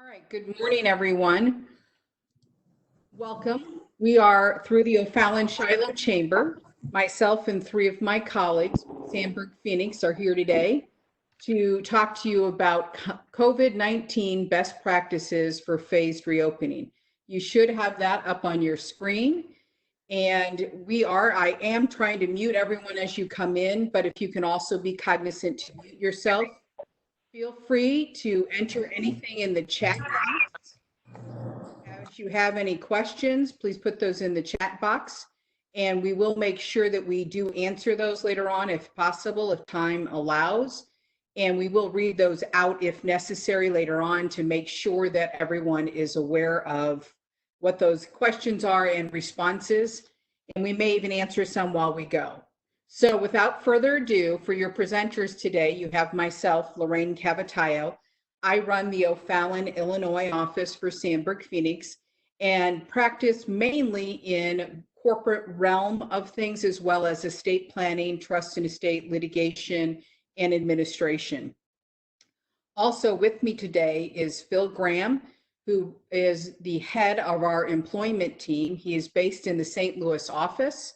right, good morning, everyone. Welcome. We are through the O'Fallon Shiloh Chamber. Myself and three of my colleagues, Sandberg, Phoenix, are here today to talk to you about COVID-19 best practices for phased reopening. You should have that up on your screen. And I am trying to mute everyone as you come in, but if you can also be cognizant to mute yourself. Feel free to enter anything in the chat box. If you have any questions, please put those in the chat box, and we will make sure that we do answer those later on if possible, if time allows. And we will read those out if necessary later on to make sure that everyone is aware of what those questions are and responses. And we may even answer some while we go. So without further ado, for your presenters today, you have myself, Lorraine Cavatayo. I run the O'Fallon, Illinois office for Sandberg, Phoenix, and practice mainly in corporate realm of things, as well as estate planning, trust and estate litigation, and administration. Also with me today is Phil Graham, who is the head of our employment team. He is based in the St. Louis office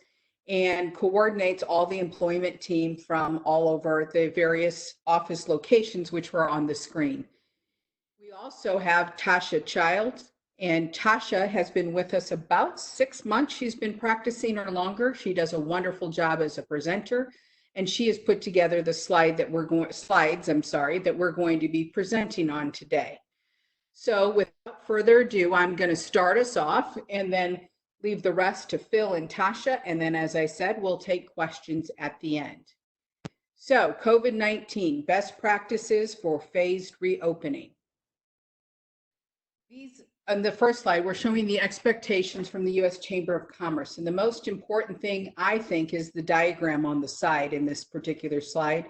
and coordinates all the employment team from all over the various office locations, which were on the screen. We also have Tasha Childs, and Tasha has been with us about 6 months. She's been practicing or longer. She does a wonderful job as a presenter, and she has put together the slides that we're going to be presenting on today. So without further ado, I'm going to start us off and then leave the rest to Phil and Tasha. And then, as I said, we'll take questions at the end. So COVID-19 best practices for phased reopening. On the first slide, we're showing the expectations from the U.S. Chamber of Commerce. And the most important thing, I think, is the diagram on the side in this particular slide.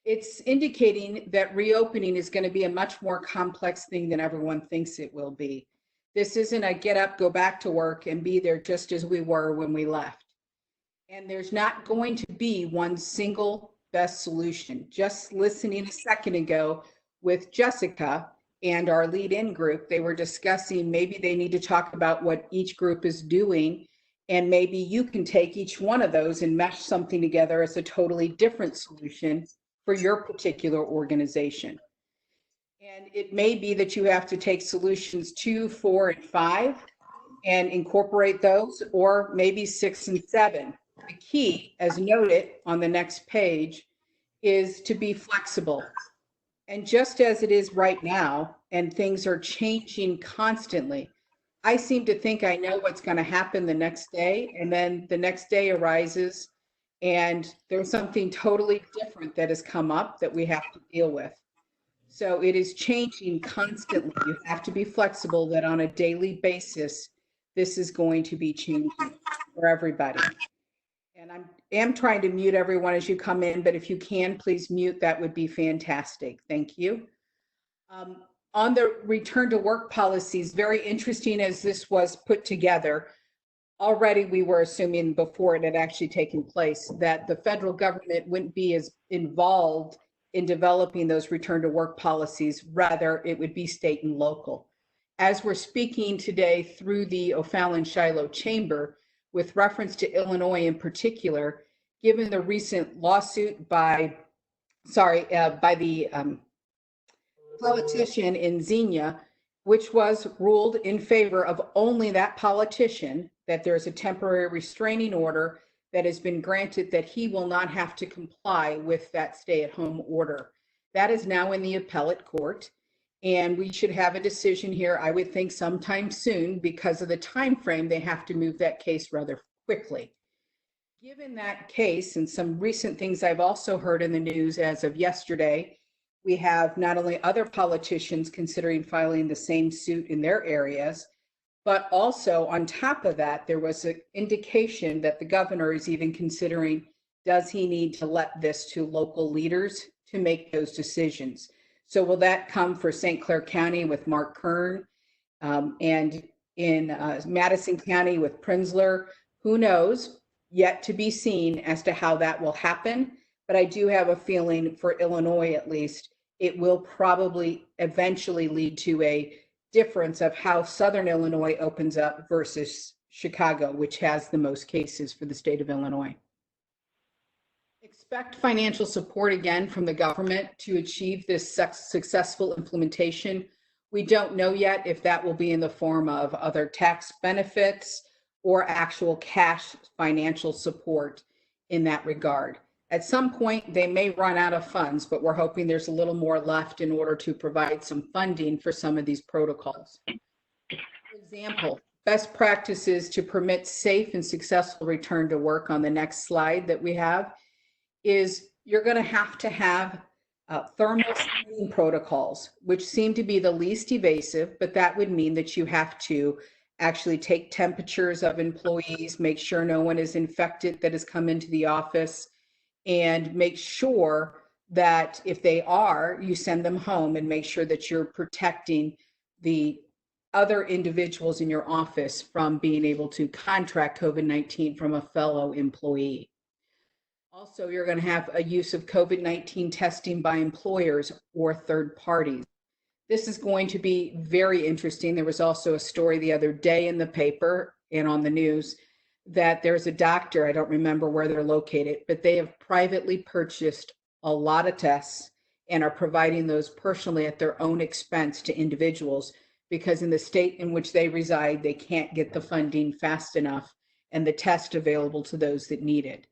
It's indicating that reopening is going to be a much more complex thing than everyone thinks it will be. This isn't a get up, go back to work, and be there just as we were when we left. And there's not going to be one single best solution. Just listening a second ago with Jessica and our lead-in group, they were discussing maybe they need to talk about what each group is doing, and maybe you can take each one of those and mesh something together as a totally different solution for your particular organization. And it may be that you have to take solutions 2, 4, and 5 and incorporate those, or maybe 6 and 7. The key, as noted on the next page, is to be flexible. And just as it is right now, and things are changing constantly, I seem to think I know what's going to happen the next day, and then the next day arises, and there's something totally different that has come up that we have to deal with. So it is changing constantly. You have to be flexible that on a daily basis, this is going to be changing for everybody. And I am trying to mute everyone as you come in, but if you can, please mute, that would be fantastic. Thank you. On the return to work policies, very interesting as this was put together. Already we were assuming before it had actually taken place that the federal government wouldn't be as involved in developing those return to work policies. Rather, it would be state and local. As we're speaking today through the O'Fallon Shiloh Chamber, with reference to Illinois in particular, given the recent lawsuit by the politician in Xenia, which was ruled in favor of only that politician, that there's a temporary restraining order that has been granted that he will not have to comply with that stay-at-home order. That is now in the appellate court, and we should have a decision here, I would think, sometime soon. Because of the time frame, they have to move that case rather quickly. Given that case and some recent things I've also heard in the news as of yesterday, we have not only other politicians considering filing the same suit in their areas, but also on top of that, there was an indication that the governor is even considering, does he need to let this to local leaders to make those decisions? So will that come for St. Clair County with Mark Kern, and in Madison County with Prenzler? Who knows? Yet to be seen as to how that will happen. But I do have a feeling for Illinois, at least, it will probably eventually lead to a difference of how Southern Illinois opens up versus Chicago, which has the most cases for the state of Illinois. Expect financial support again from the government to achieve this successful implementation. We don't know yet if that will be in the form of other tax benefits or actual cash financial support in that regard. At some point, they may run out of funds, but we're hoping there's a little more left in order to provide some funding for some of these protocols. For example, best practices to permit safe and successful return to work on the next slide that we have is you're going to have thermal screening protocols, which seem to be the least evasive, but that would mean that you have to actually take temperatures of employees, make sure no one is infected that has come into the office, and make sure that if they are, you send them home and make sure that you're protecting the other individuals in your office from being able to contract COVID-19 from a fellow employee. Also, you're going to have a use of COVID-19 testing by employers or third parties. This is going to be very interesting. There was also a story the other day in the paper and on the news that there's a doctor, I don't remember where they're located, but they have privately purchased a lot of tests and are providing those personally at their own expense to individuals because in the state in which they reside, they can't get the funding fast enough and the test available to those that need it.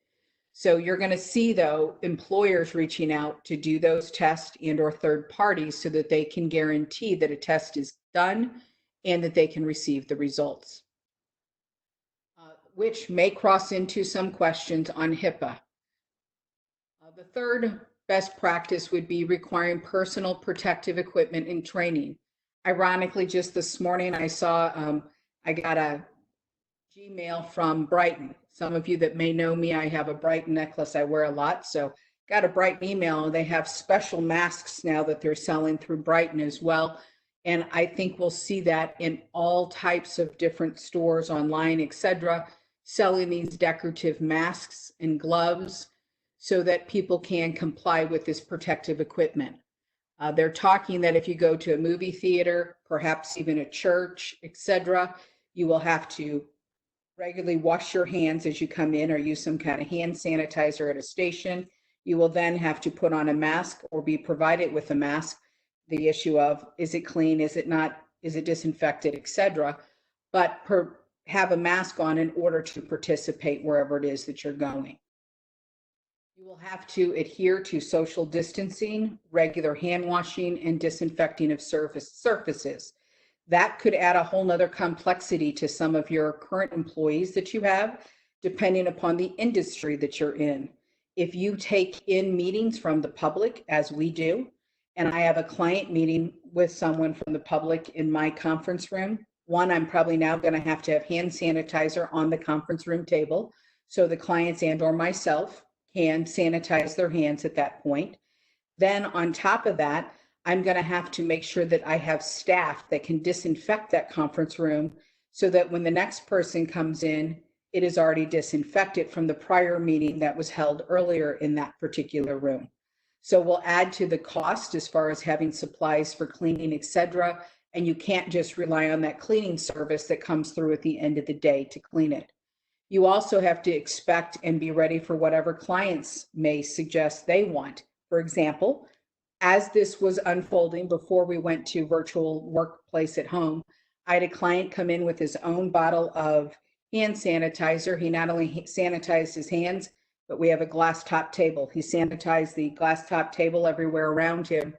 So you're going to see, though, employers reaching out to do those tests and or third parties so that they can guarantee that a test is done and that they can receive the results, which may cross into some questions on HIPAA. The third best practice would be requiring personal protective equipment and training. Ironically, just this morning, I saw, I got a Gmail from Brighton. Some of you that may know me, I have a Brighton necklace I wear a lot. So got a Brighton email. They have special masks now that they're selling through Brighton as well. And I think we'll see that in all types of different stores online, etc., selling these decorative masks and gloves so that people can comply with this protective equipment. They're talking that if you go to a movie theater, perhaps even a church, etc., you will have to regularly wash your hands as you come in or use some kind of hand sanitizer at a station. You will then have to put on a mask or be provided with a mask. The issue of, is it clean, is it not, is it disinfected, etc. But have a mask on in order to participate wherever it is that you're going. You will have to adhere to social distancing, regular hand washing, and disinfecting of surfaces. That could add a whole nother complexity to some of your current employees that you have, depending upon the industry that you're in. If you take in meetings from the public, as we do, and I have a client meeting with someone from the public in my conference room, one, I'm probably now going to have hand sanitizer on the conference room table so the clients and or myself can sanitize their hands at that point. Then on top of that, I'm going to have to make sure that I have staff that can disinfect that conference room so that when the next person comes in, it is already disinfected from the prior meeting that was held earlier in that particular room. So we'll add to the cost as far as having supplies for cleaning, etc. And you can't just rely on that cleaning service that comes through at the end of the day to clean it. You also have to expect and be ready for whatever clients may suggest they want. For example, as this was unfolding before we went to virtual workplace at home, I had a client come in with his own bottle of hand sanitizer. He not only sanitized his hands, but we have a glass top table. He sanitized the glass top table everywhere around him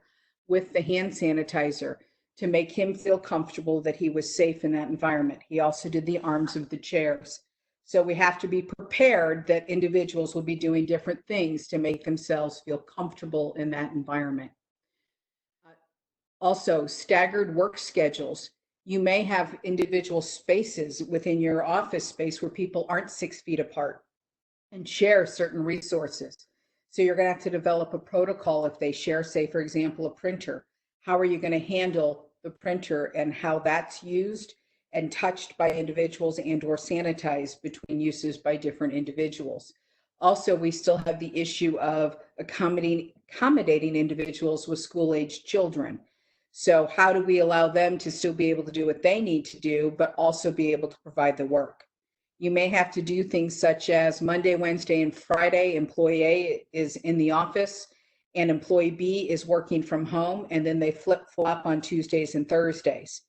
with the hand sanitizer to make him feel comfortable that he was safe in that environment. He also did the arms of the chairs. So we have to be prepared that individuals will be doing different things to make themselves feel comfortable in that environment. Also, staggered work schedules. You may have individual spaces within your office space where people aren't 6 feet apart and share certain resources. So you're going to have to develop a protocol if they share, say, for example, a printer. How are you going to handle the printer and how that's used and touched by individuals and or sanitized between uses by different individuals? Also, we still have the issue of accommodating individuals with school-aged children. So how do we allow them to still be able to do what they need to do, but also be able to provide the work? You may have to do things such as Monday, Wednesday, and Friday, employee A is in the office and employee B is working from home, and then they flip flop on Tuesdays and Thursdays.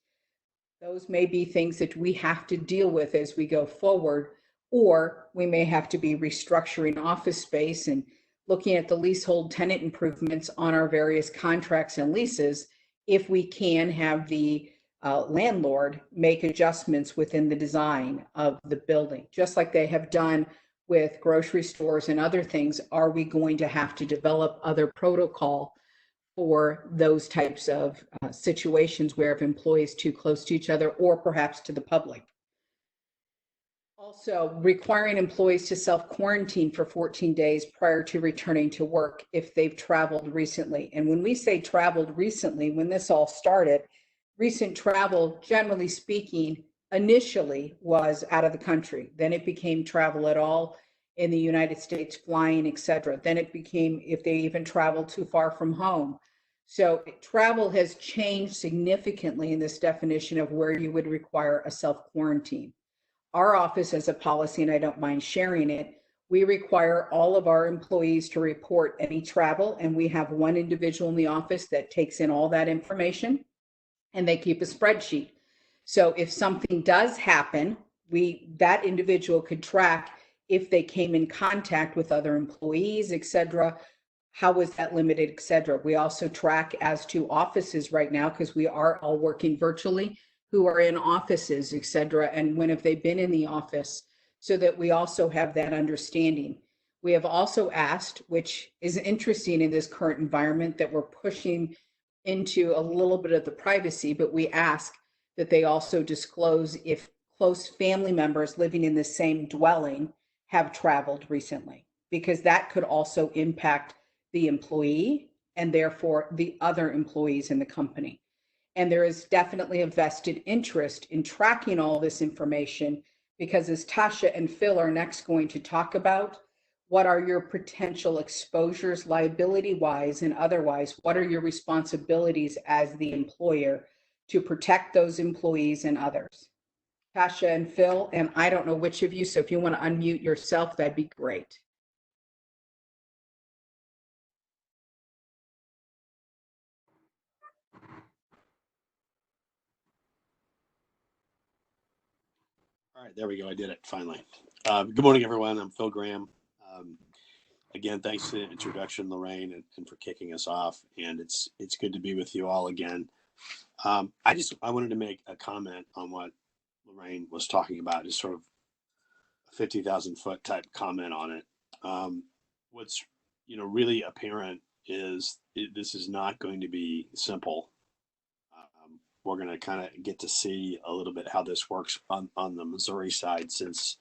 Those may be things that we have to deal with as we go forward, or we may have to be restructuring office space and looking at the leasehold tenant improvements on our various contracts and leases if we can have the landlord make adjustments within the design of the building, just like they have done with grocery stores and other things. Are we going to have to develop other protocol for those types of situations where if employees too close to each other or perhaps to the public? Also, requiring employees to self-quarantine for 14 days prior to returning to work if they've traveled recently. And when we say traveled recently, when this all started, recent travel, generally speaking, initially was out of the country. Then it became travel at all in the United States, flying, etc. Then it became if they even traveled too far from home. So travel has changed significantly in this definition of where you would require a self-quarantine. Our office has a policy, and I don't mind sharing it. We require all of our employees to report any travel, and we have one individual in the office that takes in all that information, and they keep a spreadsheet. So if something does happen, that individual could track if they came in contact with other employees, etc. How was that limited, etc. We also track as to offices right now, because we are all working virtually, who are in offices, etc., and when have they been in the office, so that we also have that understanding. We have also asked, which is interesting in this current environment, that we're pushing into a little bit of the privacy, but we ask that they also disclose if close family members living in the same dwelling have traveled recently, because that could also impact the employee and therefore the other employees in the company. And there is definitely a vested interest in tracking all this information, because as Tasha and Phil are next going to talk about, what are your potential exposures liability wise and otherwise? What are your responsibilities as the employer to protect those employees and others? Tasha and Phil, and I don't know which of you, so if you want to unmute yourself, that'd be great. All right, there we go. I did it finally. Good morning, everyone. I'm Phil Graham. Um, Again, thanks for the introduction, Lorraine, and for kicking us off. And it's good to be with you all again. I wanted to make a comment on what Lorraine was talking about, just sort of a 50,000 foot type comment on it. What's really apparent is this is not going to be simple. We're going to kind of get to see a little bit how this works on the Missouri side, since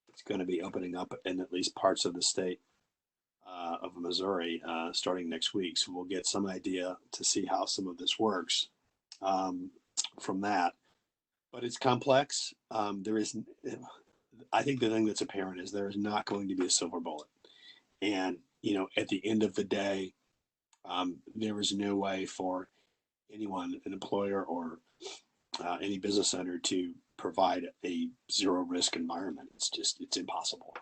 it's going to be opening up in at least parts of the state of Missouri starting next week. So we'll get some idea to see how some of this works from that. But it's complex. I think the thing that's apparent is there is not going to be a silver bullet. And, at the end of the day, there is no way for anyone, an employer or any business owner, to provide a zero risk environment. It's impossible.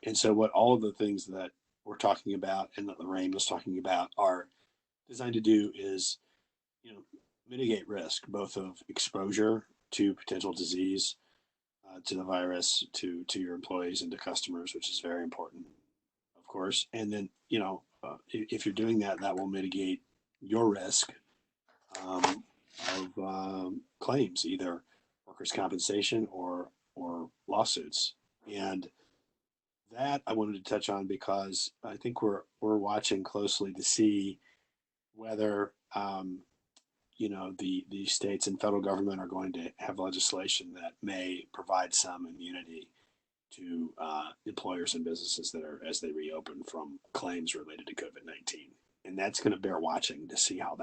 And so what all of the things that we're talking about and that Lorraine was talking about are designed to do is, mitigate risk, both of exposure to potential disease, to the virus, to your employees and to customers, which is very important, of course. And then, if you're doing that, that will mitigate your risk of claims, either workers' compensation or lawsuits. And that I wanted to touch on because I think we're watching closely to see whether the states and federal government are going to have legislation that may provide some immunity to employers and businesses that are, as they reopen, from claims related to COVID-19. And that's going to bear watching to see how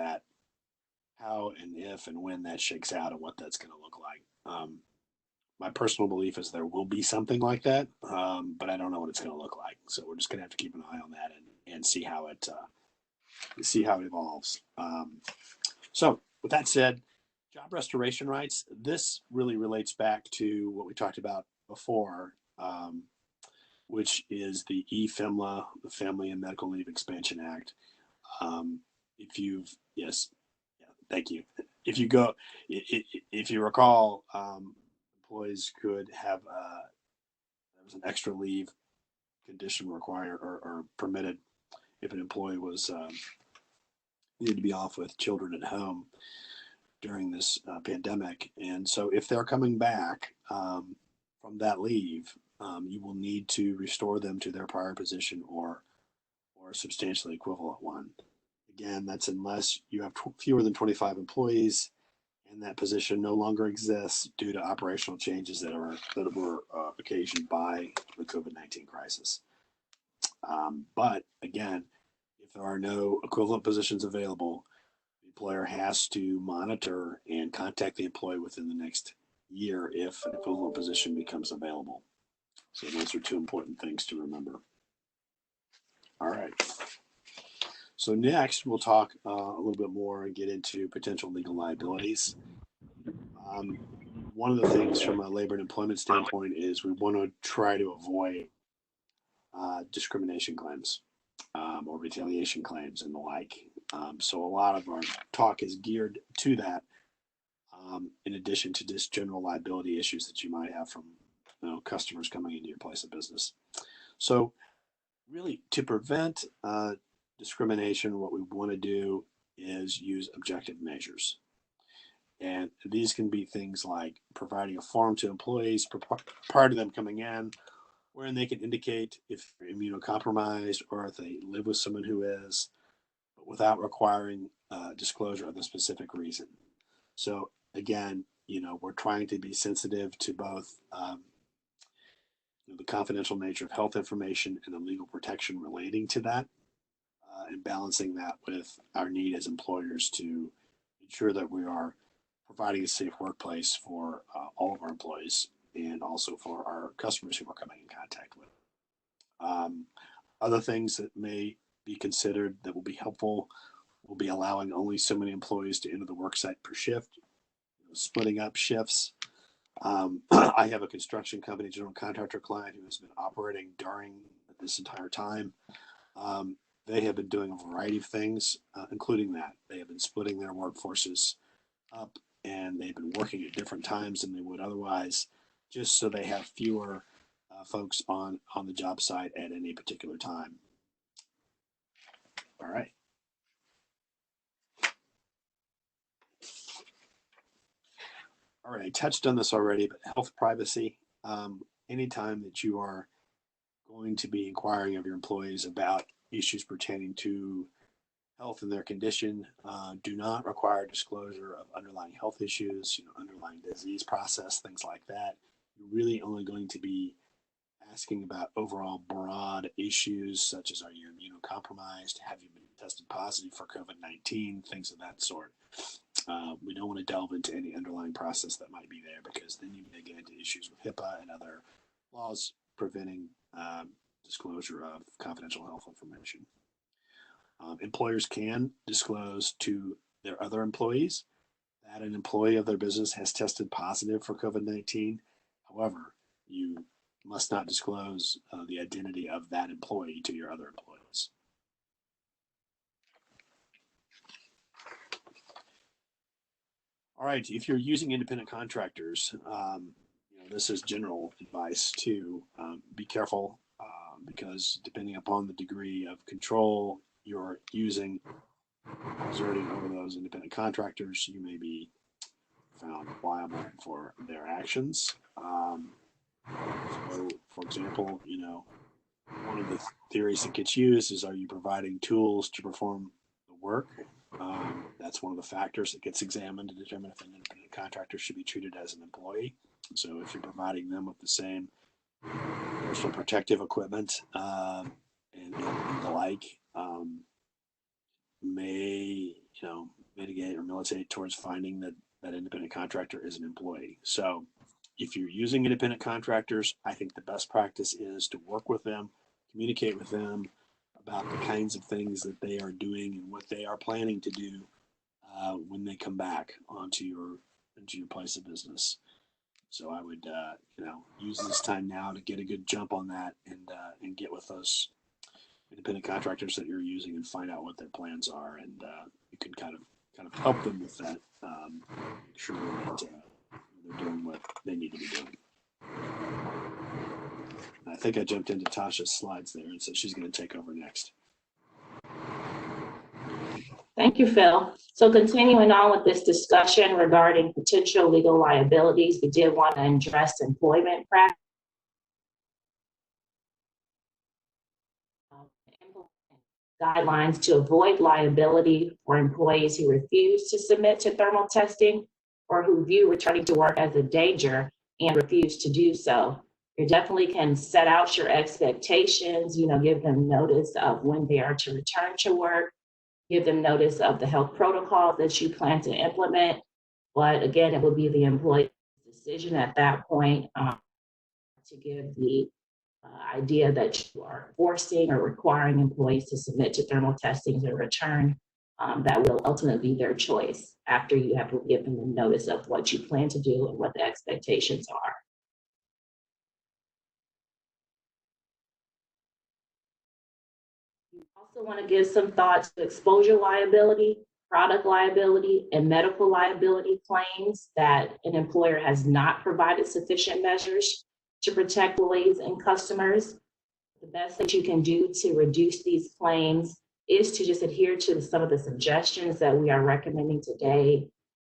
and if and when that shakes out and what that's going to look like. My personal belief is there will be something like that, but I don't know what it's going to look like. So we're just going to have to keep an eye on that and see how it evolves. So With that said, job restoration rights, this really relates back to what we talked about before, which is the EFMLA, the Family and Medical Leave Expansion Act. If you've, yes, yeah, thank you. If you go, if you recall, employees could have, there was an extra leave condition required or permitted if an employee was needed to be off with children at home during this pandemic. And so if they're coming back from that leave, you will need to restore them to their prior position or a substantially equivalent one. Again, that's unless you have fewer than 25 employees and that position no longer exists due to operational changes that were occasioned by the COVID-19 crisis. But again, if there are no equivalent positions available, the employer has to monitor and contact the employee within the next year if an equivalent position becomes available. So those are two important things to remember. All right. So next, we'll talk a little bit more and get into potential legal liabilities. One of the things from a labor and employment standpoint is we want to try to avoid discrimination claims or retaliation claims and the like. So a lot of our talk is geared to that, in addition to just general liability issues that you might have from customers coming into your place of business. So really, to prevent discrimination, what we want to do is use objective measures. And these can be things like providing a form to employees prior to them coming in, wherein they can indicate if they're immunocompromised or if they live with someone who is, but without requiring disclosure of the specific reason. So again, we're trying to be sensitive to both the confidential nature of health information and the legal protection relating to that, and balancing that with our need as employers to ensure that we are providing a safe workplace for all of our employees and also for our customers who we're coming in contact with. Other things that may be considered that will be helpful will be allowing only so many employees to enter the worksite per shift, splitting up shifts. I have a construction company, general contractor client who has been operating during this entire time. They have been doing a variety of things, including that. They have been splitting their workforces up and they've been working at different times than they would otherwise, just so they have fewer folks on the job site at any particular time. All right. All right, I touched on this already, but health privacy. Anytime that you are going to be inquiring of your employees about issues pertaining to health and their condition, do not require disclosure of underlying health issues, underlying disease process, things like that. You're really only going to be asking about overall broad issues such as, are you immunocompromised? Have you been tested positive for COVID-19? Things of that sort. We don't want to delve into any underlying process that might be there, because then you may get into issues with HIPAA and other laws preventing disclosure of confidential health information. Employers can disclose to their other employees that an employee of their business has tested positive for COVID-19. However, you must not disclose the identity of that employee to your other employees. All right, if you're using independent contractors, this is general advice too. Be careful because depending upon the degree of control you're using, exerting over those independent contractors, you may be found liable for their actions. So, for example, one of the theories that gets used is, are you providing tools to perform the work? That's one of the factors that gets examined to determine if an independent contractor should be treated as an employee. So if you're providing them with the same personal protective equipment and the like, may mitigate or militate towards finding that independent contractor is an employee. So if you're using independent contractors, I think the best practice is to work with them, communicate with them about the kinds of things that they are doing and what they are planning to do when they come back into your place of business. So I would, use this time now to get a good jump on that and get with those independent contractors that you're using and find out what their plans are, and you can kind of help them with that. Make sure that they're doing what they need to be doing. And I think I jumped into Tasha's slides there, and so she's going to take over next. Thank you, Phil. So continuing on with this discussion regarding potential legal liabilities, we did want to address employment practice. Guidelines to avoid liability for employees who refuse to submit to thermal testing or who view returning to work as a danger and refuse to do so. You definitely can set out your expectations, give them notice of when they are to return to work, give them notice of the health protocols that you plan to implement. But again, it will be the employee's decision at that point to give the idea that you are forcing or requiring employees to submit to thermal testings and return. That will ultimately be their choice after you have given them notice of what you plan to do and what the expectations are. You also want to give some thought to exposure liability, product liability, and medical liability claims that an employer has not provided sufficient measures to protect employees and customers. The best that you can do to reduce these claims is to just adhere to some of the suggestions that we are recommending today,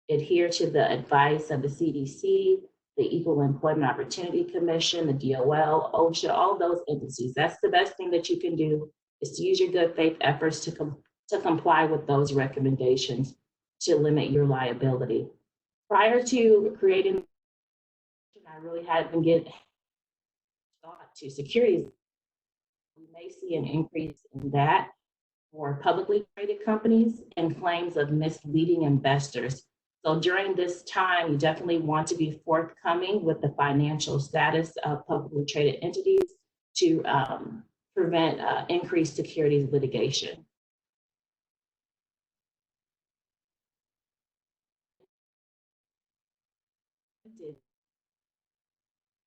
adhere to the advice of the CDC, the Equal Employment Opportunity Commission, the DOL, OSHA, all those entities. That's the best thing that you can do, is to use your good faith efforts to comply with those recommendations to limit your liability. Prior to creating, I really had been getting thought to securities. We may see an increase in that for publicly traded companies and claims of misleading investors. So during this time, you definitely want to be forthcoming with the financial status of publicly traded entities to prevent increased securities litigation. I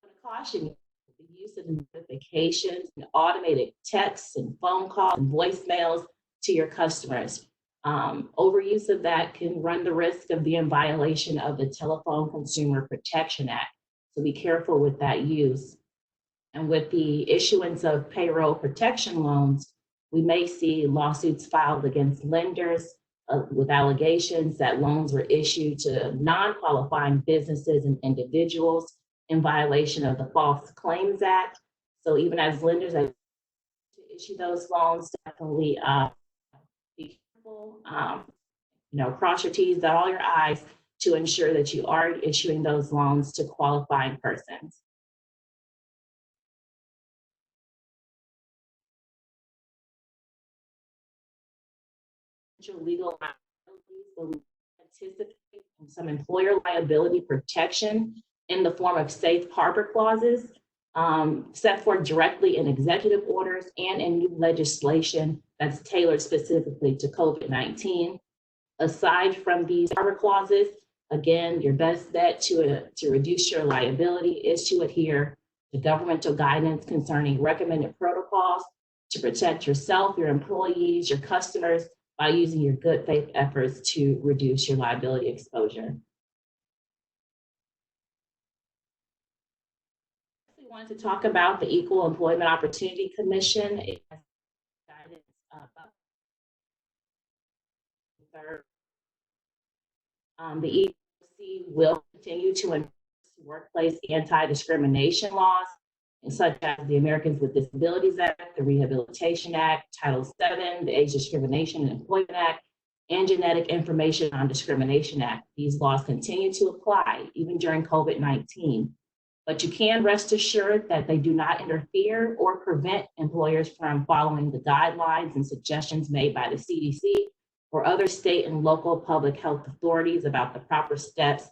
want to caution you the use of notifications and automated texts and phone calls and voicemails to your customers. Overuse of that can run the risk of being in violation of the Telephone Consumer Protection Act. So be careful with that use. And with the issuance of payroll protection loans, we may see lawsuits filed against lenders with allegations that loans were issued to non-qualifying businesses and individuals in violation of the False Claims Act. So even as lenders that issue those loans, definitely be careful, cross your T's, dot all your I's to ensure that you are issuing those loans to qualifying persons. Legal liabilities, but we anticipate some employer liability protection in the form of safe harbor clauses set forth directly in executive orders and in new legislation that's tailored specifically to COVID-19. Aside from these harbor clauses, again, your best bet to reduce your liability is to adhere to governmental guidance concerning recommended protocols to protect yourself, your employees, your customers, by using your good faith efforts to reduce your liability exposure. We wanted to talk about the Equal Employment Opportunity Commission. It has guidance the EEOC will continue to enforce workplace anti-discrimination laws, such as the Americans with Disabilities Act, the Rehabilitation Act, Title VII, the Age Discrimination and Employment Act, and Genetic Information on Discrimination Act. These laws continue to apply even during COVID-19, but you can rest assured that they do not interfere or prevent employers from following the guidelines and suggestions made by the CDC or other state and local public health authorities about the proper steps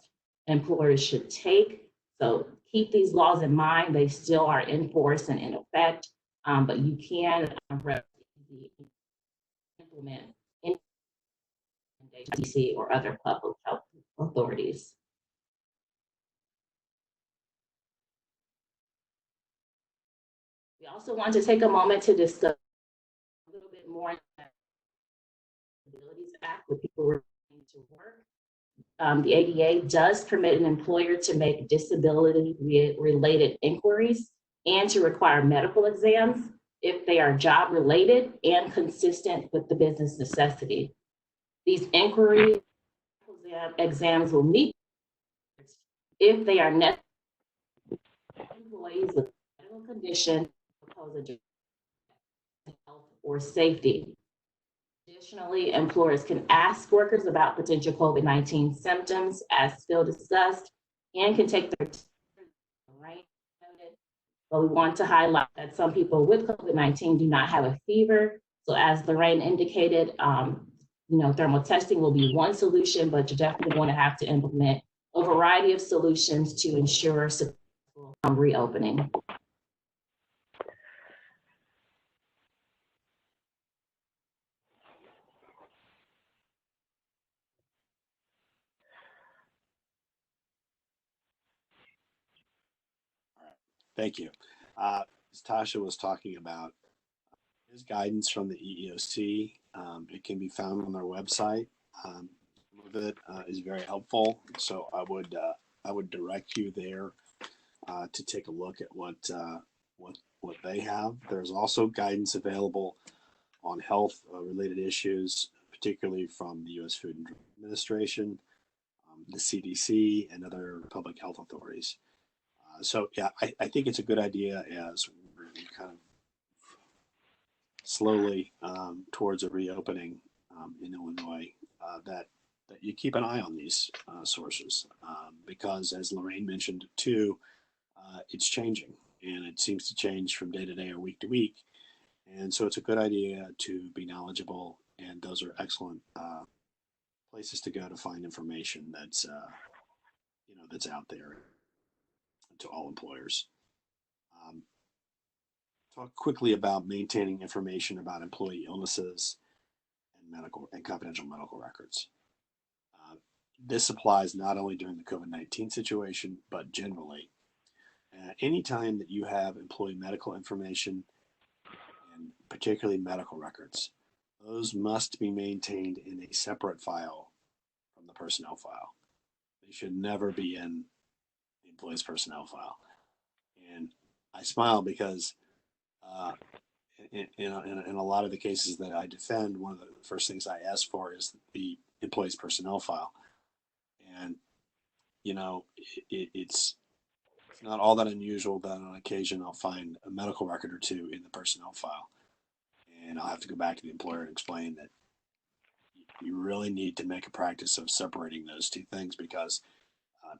employers should take. So keep these laws in mind. They still are in force and in effect, but you can implement DC or other public health authorities. We also want to take a moment to discuss a little bit more Disabilities Act with people returning to work. The ADA does permit an employer to make disability-related inquiries and to require medical exams if they are job-related and consistent with the business necessity. These inquiry exams will meet if they are necessary. Employees with medical condition pose a direct health or safety. Additionally, employers can ask workers about potential COVID-19 symptoms, as Phil discussed, and can take their right. But we want to highlight that some people with COVID-19 do not have a fever. So as Lorraine indicated, thermal testing will be one solution, but you're definitely going to have to implement a variety of solutions to ensure successful reopening. Thank you. As Tasha was talking about, there's guidance from the EEOC. It can be found on their website. Some of it is very helpful. So I would direct you there to take a look at what they have. There's also guidance available on health related issues, particularly from the U.S. Food and Drug Administration, the CDC, and other public health authorities. So yeah, I think it's a good idea as we're kind of slowly towards a reopening in Illinois that you keep an eye on these sources because, as Lorraine mentioned too, it's changing and it seems to change from day to day or week to week, and so it's a good idea to be knowledgeable. And those are excellent places to go to find information that's that's out there to all employers. Talk quickly about maintaining information about employee illnesses and medical and confidential medical records. This applies not only during the COVID-19 situation, but generally. Anytime that you have employee medical information, and particularly medical records, those must be maintained in a separate file from the personnel file. They should never be in the employee's personnel file. And I smile because in a lot of the cases that I defend, one of the first things I ask for is the employee's personnel file. And, it's not all that unusual that on occasion I'll find a medical record or two in the personnel file. And I'll have to go back to the employer and explain that you really need to make a practice of separating those two things because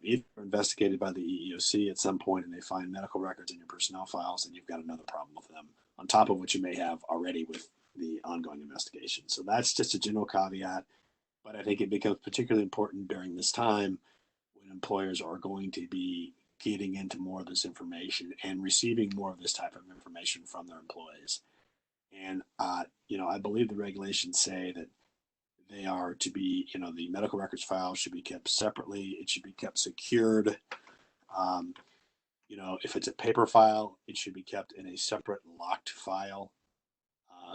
if you're investigated by the EEOC at some point and they find medical records in your personnel files, then you've got another problem with them on top of what you may have already with the ongoing investigation. So that's just a general caveat, but I think it becomes particularly important during this time when employers are going to be getting into more of this information and receiving more of this type of information from their employees. And, I believe the regulations say that they are to be, the medical records file should be kept separately. It should be kept secured. If it's a paper file, it should be kept in a separate locked file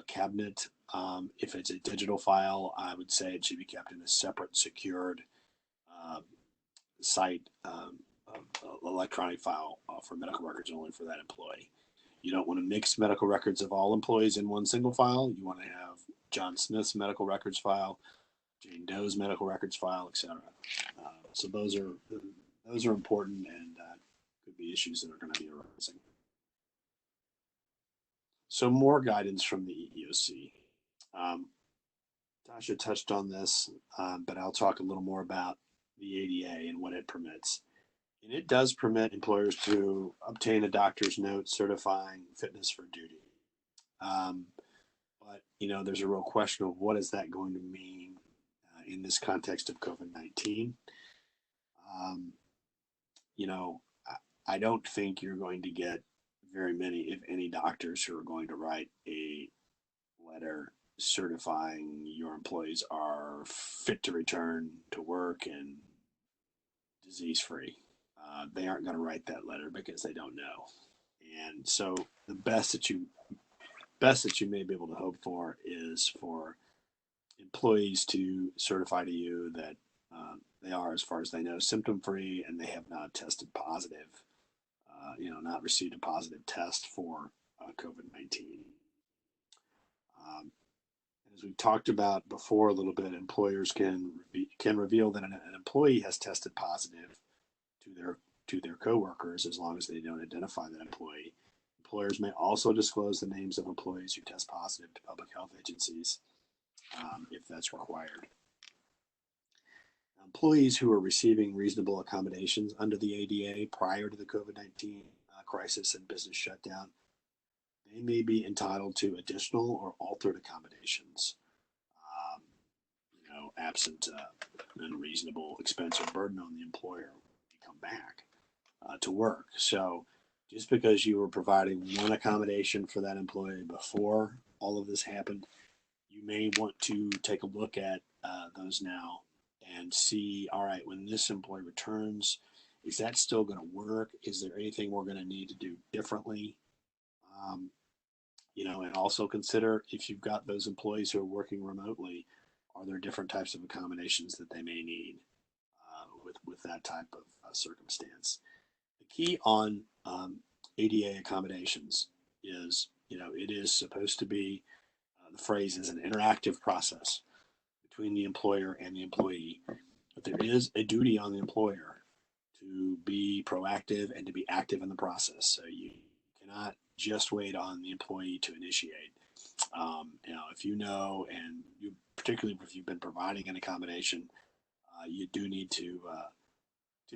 cabinet. If it's a digital file, I would say it should be kept in a separate secured site electronic file for medical records only for that employee. You don't want to mix medical records of all employees in one single file. You want to have John Smith's medical records file, Jane Doe's medical records file, etc. So those are important and could be issues that are going to be arising. So more guidance from the EEOC. Tasha touched on this, but I'll talk a little more about the ADA and what it permits. And it does permit employers to obtain a doctor's note certifying fitness for duty. But, there's a real question of what is that going to mean in this context of COVID-19. I don't think you're going to get very many, if any, doctors who are going to write a letter certifying your employees are fit to return to work and disease free. They aren't going to write that letter because they don't know. And so the best that you may be able to hope for is for employees to certify to you that they are, as far as they know, symptom free and they have not tested positive, not received a positive test for COVID-19. As we talked about before a little bit, employers can reveal that an employee has tested positive to their coworkers as long as they don't identify that employee. Employers may also disclose the names of employees who test positive to public health agencies if that's required. Employees who are receiving reasonable accommodations under the ADA prior to the COVID-19 crisis and business shutdown, they may be entitled to additional or altered accommodations, absent unreasonable expense or burden on the employer when you come back to work. So just because you were providing one accommodation for that employee before all of this happened, you may want to take a look at those now and see, all right, when this employee returns, is that still going to work? Is there anything we're going to need to do differently? And also consider if you've got those employees who are working remotely, are there different types of accommodations that they may need with that type of circumstance? The key on ADA accommodations is, it is supposed to be, the phrase is an interactive process between the employer and the employee, but there is a duty on the employer to be proactive and to be active in the process. So you cannot just wait on the employee to initiate. If and you, particularly if you've been providing an accommodation, you do need to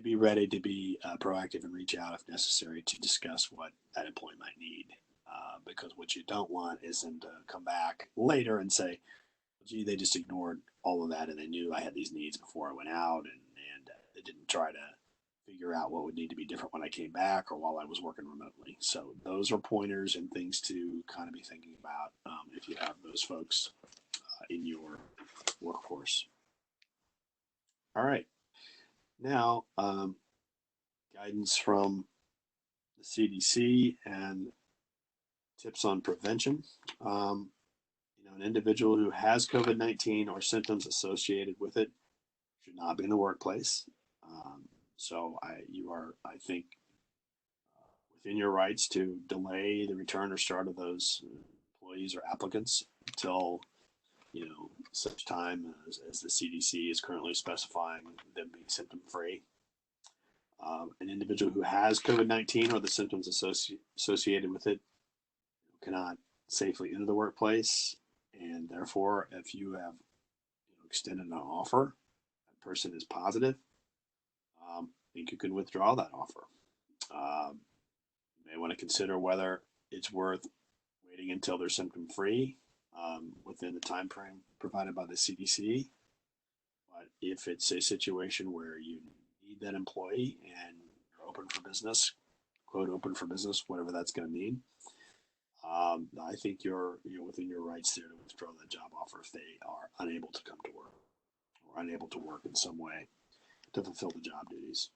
be ready to be proactive and reach out if necessary to discuss what that employee might need. Because what you don't want is them to come back later and say, gee, they just ignored all of that and they knew I had these needs before I went out and they didn't try to figure out what would need to be different when I came back or while I was working remotely. So those are pointers and things to kind of be thinking about if you have those folks in your workforce. All right. Now, guidance from the CDC and tips on prevention. An individual who has COVID-19 or symptoms associated with it should not be in the workplace. You are, I think, within your rights to delay the return or start of those employees or applicants until, such time as the CDC is currently specifying them being symptom-free. An individual who has COVID-19 or the symptoms associated with it cannot safely enter the workplace, and therefore, if you have extended an offer, that person is positive, I think you can withdraw that offer. You may want to consider whether it's worth waiting until they're symptom-free within the time frame provided by the CDC. But if it's a situation where you need that employee and you're open for business, quote, open for business, whatever that's going to mean, I think you're within your rights there to withdraw that job offer if they are unable to come to work or unable to work in some way to fulfill the job duties.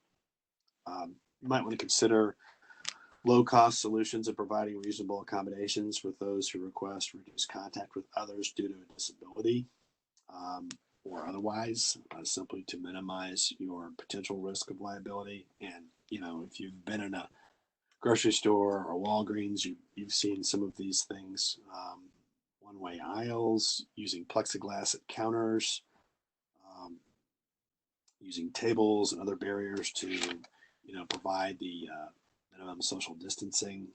You might want to consider low-cost solutions of providing reasonable accommodations with those who request reduced contact with others due to a disability or otherwise, simply to minimize your potential risk of liability. And, if you've been in a grocery store or Walgreens, you've seen some of these things, one-way aisles, using plexiglass at counters, using tables and other barriers to, provide the minimum social distancing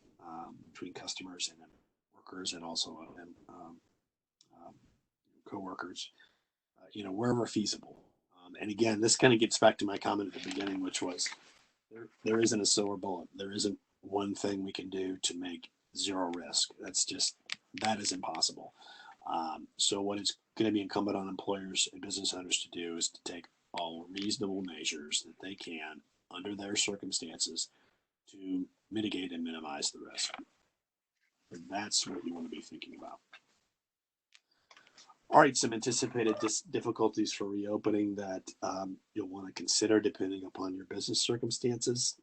between customers and workers and also co-workers, wherever feasible. And again, this kind of gets back to my comment at the beginning, which was there isn't a silver bullet. There isn't one thing we can do to make zero risk. That is impossible. So what it's going to be incumbent on employers and business owners to do is to take all reasonable measures that they can under their circumstances to mitigate and minimize the risk. And that's what you want to be thinking about. All right, some anticipated difficulties for reopening that you'll want to consider depending upon your business circumstances.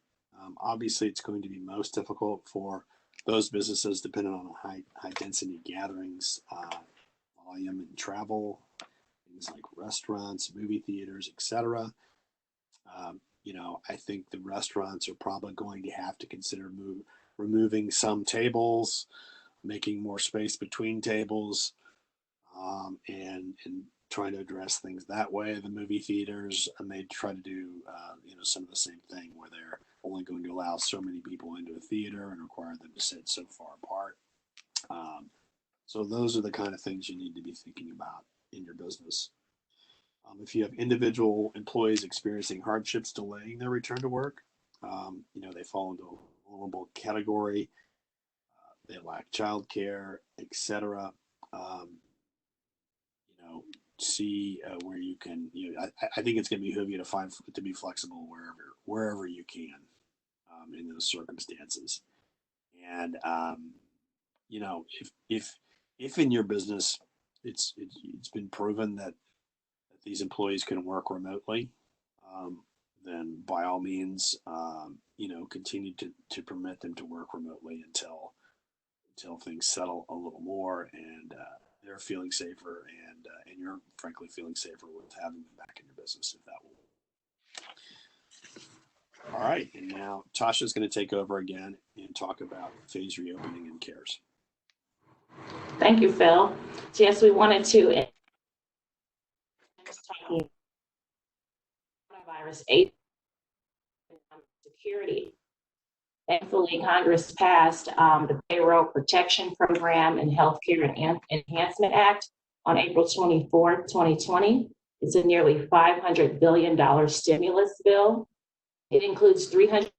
Obviously, it's going to be most difficult for those businesses dependent on high density gatherings, volume and travel, things like restaurants, movie theaters, etc. I think the restaurants are probably going to have to consider removing some tables, making more space between tables, and trying to address things that way. The movie theaters may try to do some of the same thing where they're only going to allow so many people into a theater and require them to sit so far apart. So those are the kind of things you need to be thinking about in your business. If you have individual employees experiencing hardships delaying their return to work, they fall into a vulnerable category. They lack childcare, etc. See where you can. I think it's going to behoove you to be flexible wherever you can in those circumstances. And if in your business it's been proven that these employees can work remotely, then by all means, continue to permit them to work remotely until things settle a little more and they're feeling safer and you're frankly feeling safer with having them back in your business if that will. All right, and now Tasha's going to take over again and talk about phase reopening and CARES. Thank you, Phil. So yes, we wanted to talking coronavirus aid security. Thankfully, Congress passed the Payroll Protection Program and Healthcare Enhancement Act on April 24th, 2020. It's a nearly $500 billion stimulus bill. It includes $300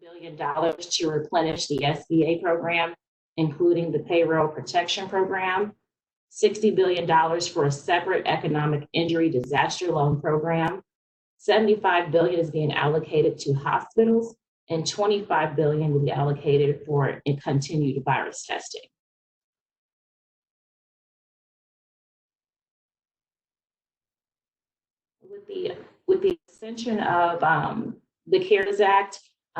billion to replenish the SBA program, including the Payroll Protection Program, $60 billion for a separate economic injury disaster loan program, $75 billion is being allocated to hospitals, and $25 billion will be allocated for continued virus testing. With the extension of the CARES Act,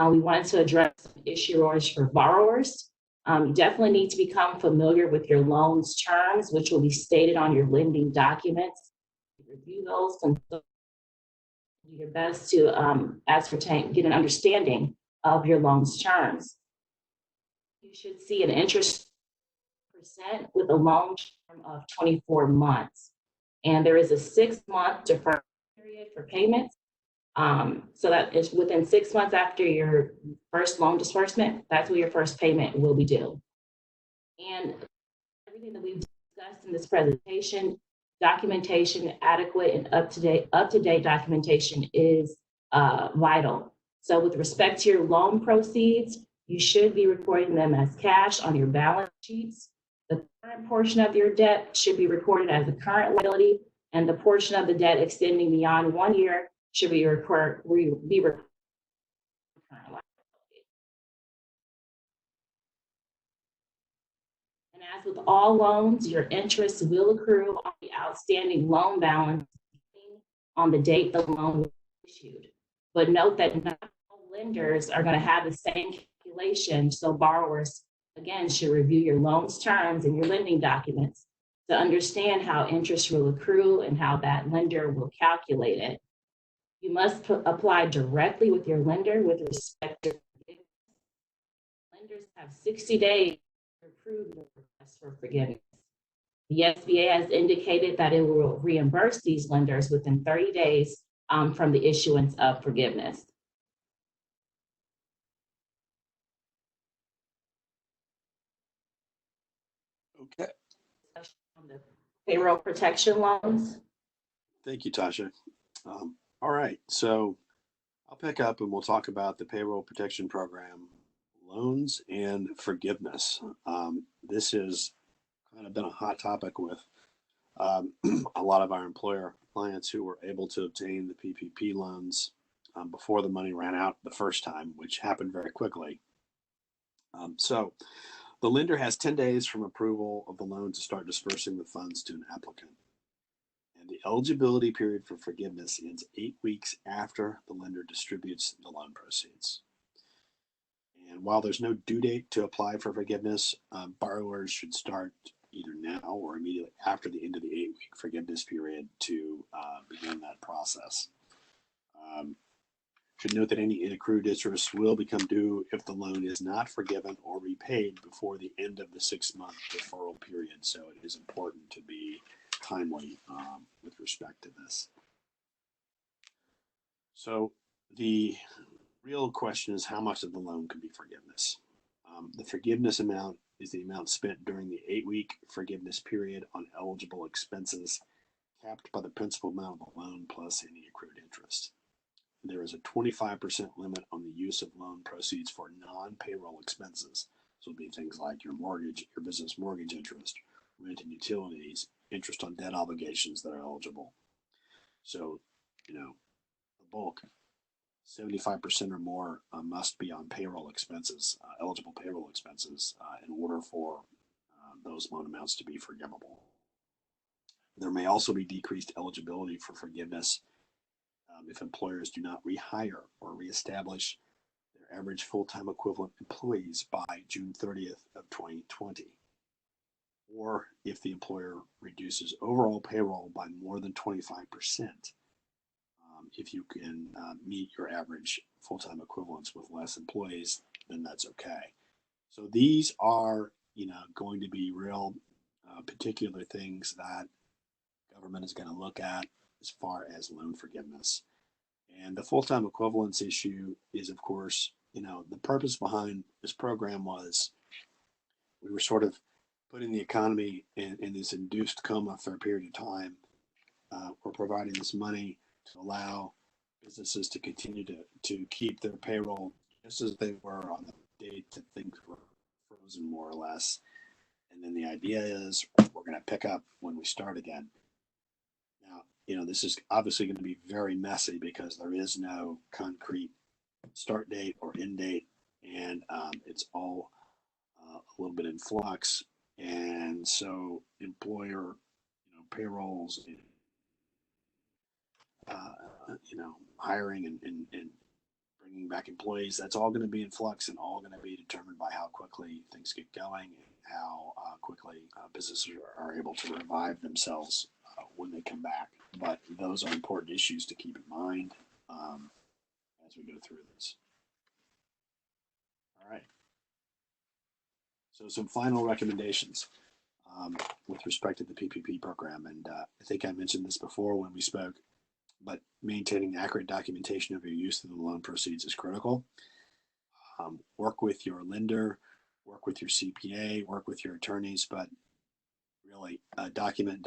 we wanted to address issuers for borrowers. You definitely need to become familiar with your loan's terms, which will be stated on your lending documents. Review those and do your best to get an understanding of your loan's terms. You should see an interest percent with a loan term of 24 months. And there is a 6-month deferral period for payments. So that is within 6 months after your first loan disbursement, that's when your first payment will be due. And everything that we've discussed in this presentation, documentation, adequate and up-to-date documentation is vital. So with respect to your loan proceeds, you should be recording them as cash on your balance sheets. The current portion of your debt should be recorded as a current liability, and the portion of the debt extending beyond 1 year should be recorded current liability. And as with all loans, your interest will accrue on the outstanding loan balance on the date the loan was issued. But note that not all lenders are going to have the same calculation, so borrowers, again, should review your loan's terms and your lending documents to understand how interest will accrue and how that lender will calculate it. You must apply directly with your lender with respect to forgiveness. Lenders have 60 days to approve your request for forgiveness. The SBA has indicated that it will reimburse these lenders within 30 days from the issuance of forgiveness. Okay. On the payroll protection loans. Thank you, Tasha. All right, so I'll pick up and we'll talk about the Payroll Protection Program, loans, and forgiveness. This has kind of been a hot topic with a lot of our employer clients who were able to obtain the PPP loans before the money ran out the first time, which happened very quickly. So the lender has 10 days from approval of the loan to start dispersing the funds to an applicant. And the eligibility period for forgiveness ends 8 weeks after the lender distributes the loan proceeds. And while there's no due date to apply for forgiveness, borrowers should start either now or immediately after the end of the 8-week forgiveness period to begin that process. Should note that any accrued interest will become due if the loan is not forgiven or repaid before the end of the 6-month deferral period. So it is important to be timely with respect to this. So the real question is how much of the loan can be forgiveness. The forgiveness amount is the amount spent during the 8-week forgiveness period on eligible expenses, capped by the principal amount of the loan plus any accrued interest. There is a 25% limit on the use of loan proceeds for non-payroll expenses. So it'll be things like your mortgage, your business mortgage interest, rent and utilities, interest on debt obligations that are eligible. So, the bulk, 75% or more must be on payroll expenses, eligible payroll expenses, in order for those loan amounts to be forgivable. There may also be decreased eligibility for forgiveness if employers do not rehire or reestablish their average full-time equivalent employees by June 30th of 2020, or if the employer reduces overall payroll by more than 25%. If you can meet your average full-time equivalents with less employees, then that's okay. So these are, going to be real particular things that government is going to look at as far as loan forgiveness. And the full-time equivalence issue is, of course, the purpose behind this program was we were sort of putting the economy in this induced coma for a period of time. We're providing this money to allow businesses to continue to keep their payroll just as they were on the date that things were frozen, more or less. And then the idea is we're going to pick up when we start again. Now, this is obviously going to be very messy because there is no concrete start date or end date, and it's all a little bit in flux. And so employer, payrolls, hiring and bringing back employees, that's all going to be in flux and all going to be determined by how quickly things get going and how quickly businesses are able to revive themselves when they come back. But those are important issues to keep in mind as we go through this. All right. So some final recommendations with respect to the PPP program. And I think I mentioned this before when we spoke, but maintaining accurate documentation of your use of the loan proceeds is critical. Work with your lender, work with your CPA, work with your attorneys, but really document.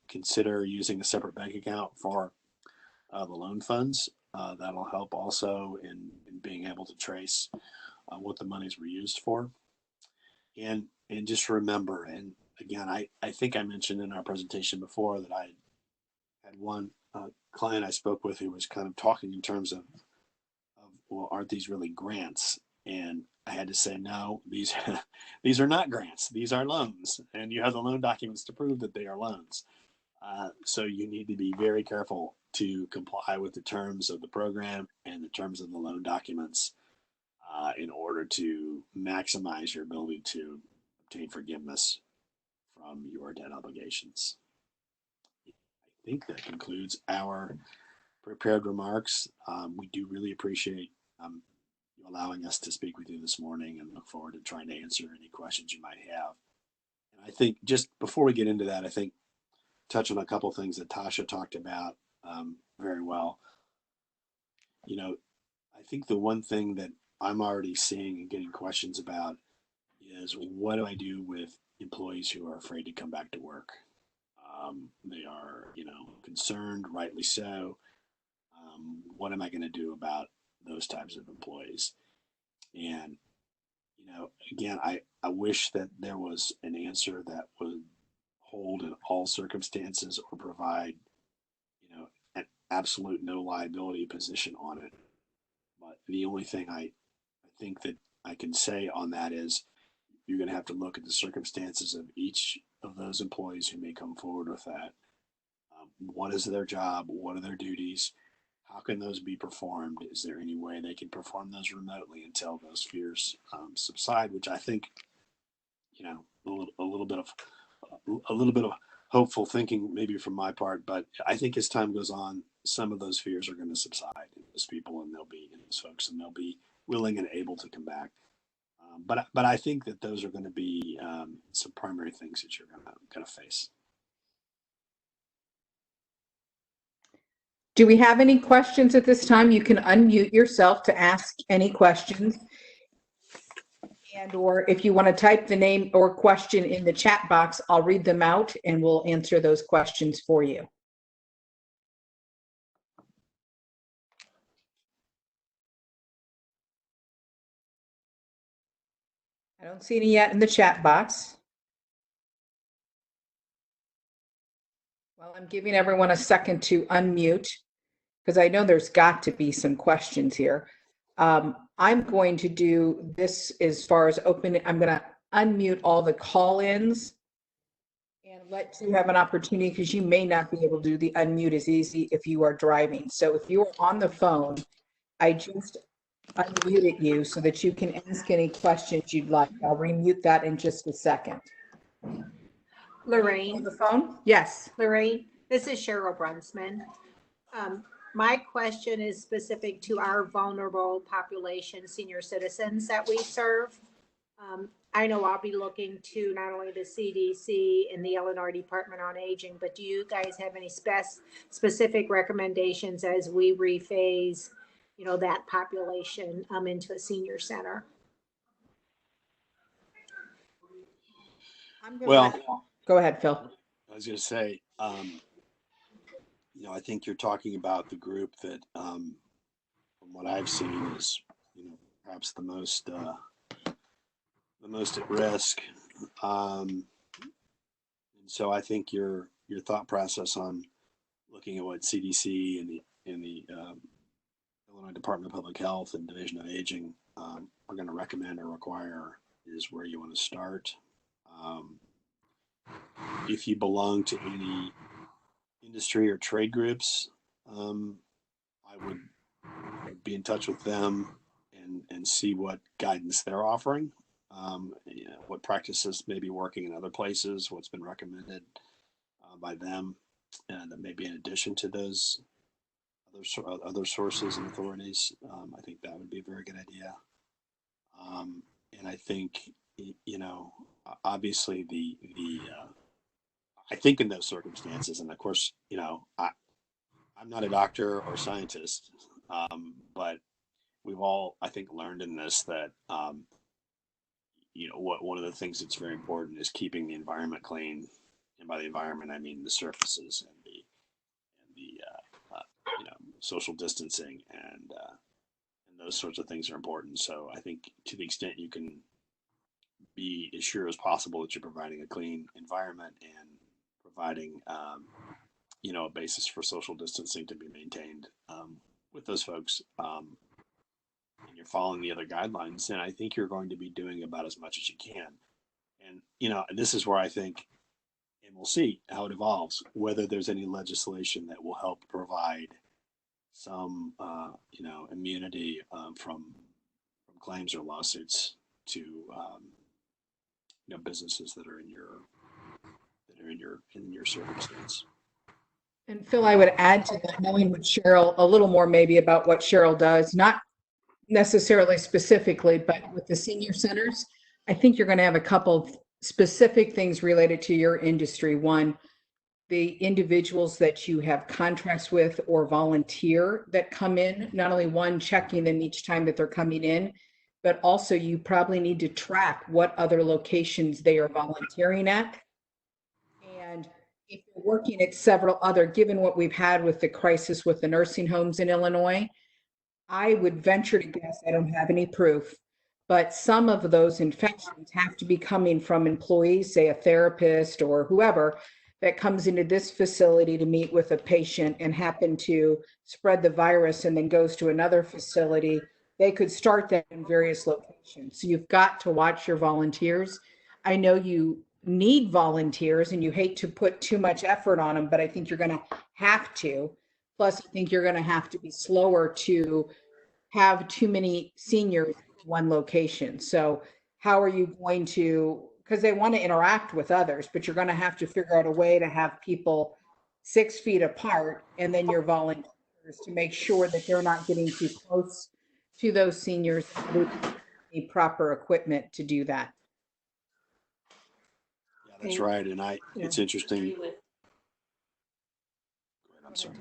Consider using a separate bank account for the loan funds. That'll help also in being able to trace what the monies were used for. And just remember, and again, I think I mentioned in our presentation before that I had one client I spoke with who was kind of talking in terms of well, aren't these really grants? And I had to say, no, these are not grants. These are loans, and you have the loan documents to prove that they are loans. So you need to be very careful to comply with the terms of the program and the terms of the loan documents in order to maximize your ability to obtain forgiveness from your debt obligations. I think that concludes our prepared remarks. We do really appreciate you allowing us to speak with you this morning and look forward to trying to answer any questions you might have. And I think just before we get into that, I think touch on a couple of things that Tasha talked about very well. I think the one thing that I'm already seeing and getting questions about is what do I do with employees who are afraid to come back to work? They are, concerned, rightly so. What am I going to do about those types of employees? And, again, I wish that there was an answer that would hold in all circumstances or provide, an absolute no liability position on it. But the only thing I think that I can say on that is you're going to have to look at the circumstances of each of those employees who may come forward with that what is their job? What are their duties? How can those be performed? Is there any way they can perform those remotely until those fears subside? Which I think, a little bit of hopeful thinking maybe from my part, but I think as time goes on, some of those fears are going to subside in those people, and those folks, and they'll be willing and able to come back. But I think that those are going to be some primary things that you're going to face. Do we have any questions at this time? You can unmute yourself to ask any questions. Or if you want to type the name or question in the chat box, I'll read them out and we'll answer those questions for you. I don't see any yet in the chat box. Well, I'm giving everyone a second to unmute because I know there's got to be some questions here. I'm going to do this as far as opening. I'm going to unmute all the call-ins and let you have an opportunity, because you may not be able to do the unmute as easy if you are driving. So if you are on the phone, I just unmuted you so that you can ask any questions you'd like. I'll remute that in just a second. Lorraine. On the phone? Yes. Lorraine, this is Cheryl Brunsman. My question is specific to our vulnerable population, senior citizens that we serve. I know I'll be looking to not only the CDC and the Illinois Department on Aging, but do you guys have any specific recommendations as we rephase, that population into a senior center? Go ahead, Phil. I was going to say, I think you're talking about the group that, from what I've seen, is perhaps the most at risk. And so I think your thought process on looking at what CDC and the Illinois Department of Public Health and Division of Aging are going to recommend or require is where you want to start. If you belong to any industry or trade groups, I would be in touch with them and see what guidance they're offering, what practices may be working in other places, what's been recommended by them, and that maybe in addition to those other sources and authorities. I think that would be a very good idea. And I think, obviously I think in those circumstances, and of course, I'm not a doctor or scientist, but we've all, I think, learned in this that, one of the things that's very important is keeping the environment clean. And by the environment, I mean the surfaces and the social distancing and those sorts of things are important. So I think to the extent you can be as sure as possible that you're providing a clean environment and providing, a basis for social distancing to be maintained with those folks, and you're following the other guidelines, then I think you're going to be doing about as much as you can. And, this is where I think, and we'll see how it evolves, whether there's any legislation that will help provide some, immunity from claims or lawsuits to, businesses that are in your circumstance. And Phil, I would add to that, knowing what Cheryl, a little more maybe about what Cheryl does, not necessarily specifically, but with the senior centers, I think you're going to have a couple of specific things related to your industry. One, the individuals that you have contracts with or volunteer that come in, not only one, checking them each time that they're coming in, but also you probably need to track what other locations they are volunteering at. And if you're working at several other, given what we've had with the crisis with the nursing homes in Illinois, I would venture to guess, I don't have any proof, but some of those infections have to be coming from employees, say a therapist or whoever that comes into this facility to meet with a patient and happen to spread the virus and then goes to another facility. They could start that in various locations. So you've got to watch your volunteers. I know you need volunteers and you hate to put too much effort on them, but I think you're going to have to. Plus, I think you're going to have to be slower to have too many seniors in one location. So how are you going to, because they want to interact with others, but you're going to have to figure out a way to have people 6 feet apart, and then your volunteers to make sure that they're not getting too close to those seniors, and the proper equipment to do that. Yeah, that's right. And it's interesting. Agree with- I'm sorry.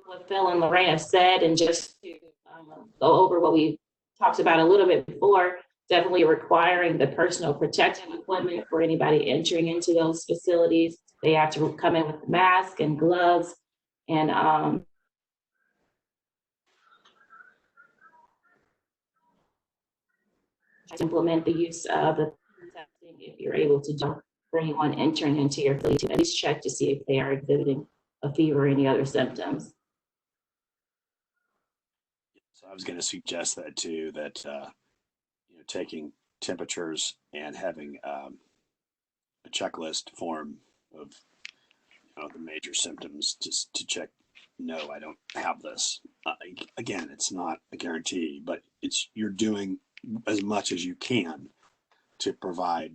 with what Phil and Lorraine have said, and just to go over what we talked about a little bit before, definitely requiring the personal protective equipment for anybody entering into those facilities. They have to come in with masks and gloves, and implement the use of the testing if you're able to do for anyone entering into your facility, to at least check to see if they are exhibiting a fever or any other symptoms. So I was going to suggest that too, that taking temperatures and having a checklist form of the major symptoms just to check. No, I don't have this. Again, it's not a guarantee, but you're doing as much as you can to provide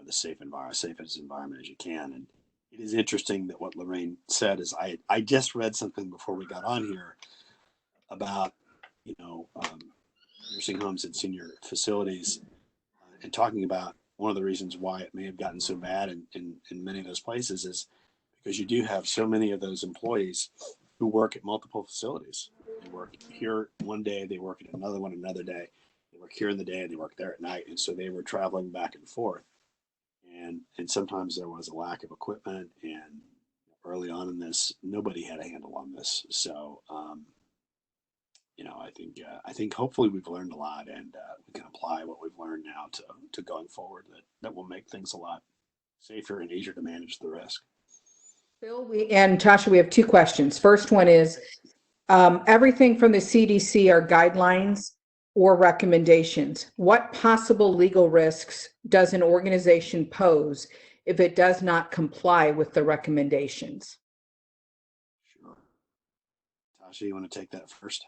the safest environment as you can. And it is interesting that what Lorraine said is I just read something before we got on here about nursing homes and senior facilities, and talking about one of the reasons why it may have gotten so bad in many of those places is because you do have so many of those employees who work at multiple facilities. They work here one day, they work at another one another day. They work here in the day and they work there at night. And so they were traveling back and forth. And sometimes there was a lack of equipment. And early on in this, nobody had a handle on this. So, I think hopefully we've learned a lot, and we can apply what we've learned now to going forward. That will make things a lot safer and easier to manage the risk. Bill, and Tasha, we have 2 questions. First one is, everything from the CDC are guidelines or recommendations. What possible legal risks does an organization pose if it does not comply with the recommendations? Sure. Tasha, you want to take that first?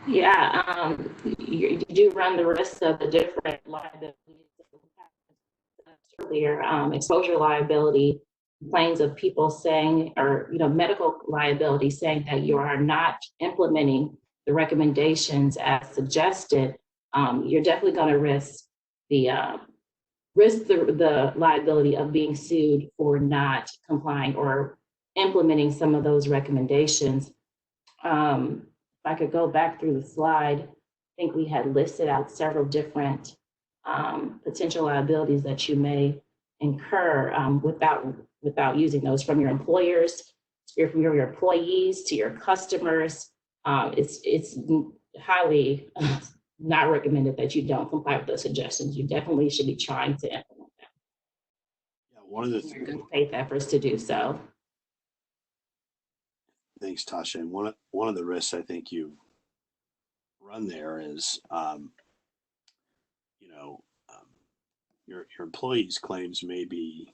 Yeah, you do run the risk of the different liabilities earlier, exposure liability, claims of people saying, or medical liability saying that you are not implementing the recommendations as suggested. You're definitely going to risk the liability of being sued for not complying or implementing some of those recommendations. If I could go back through the slide, I think we had listed out several different potential liabilities that you may incur without using those, from your employers, from your employees to your customers. It's highly not recommended that you don't comply with those suggestions. You definitely should be trying to implement them. Yeah, one of the good faith efforts to do so. Thanks, Tasha. And one of the risks I think you run there is, your employees' claims may be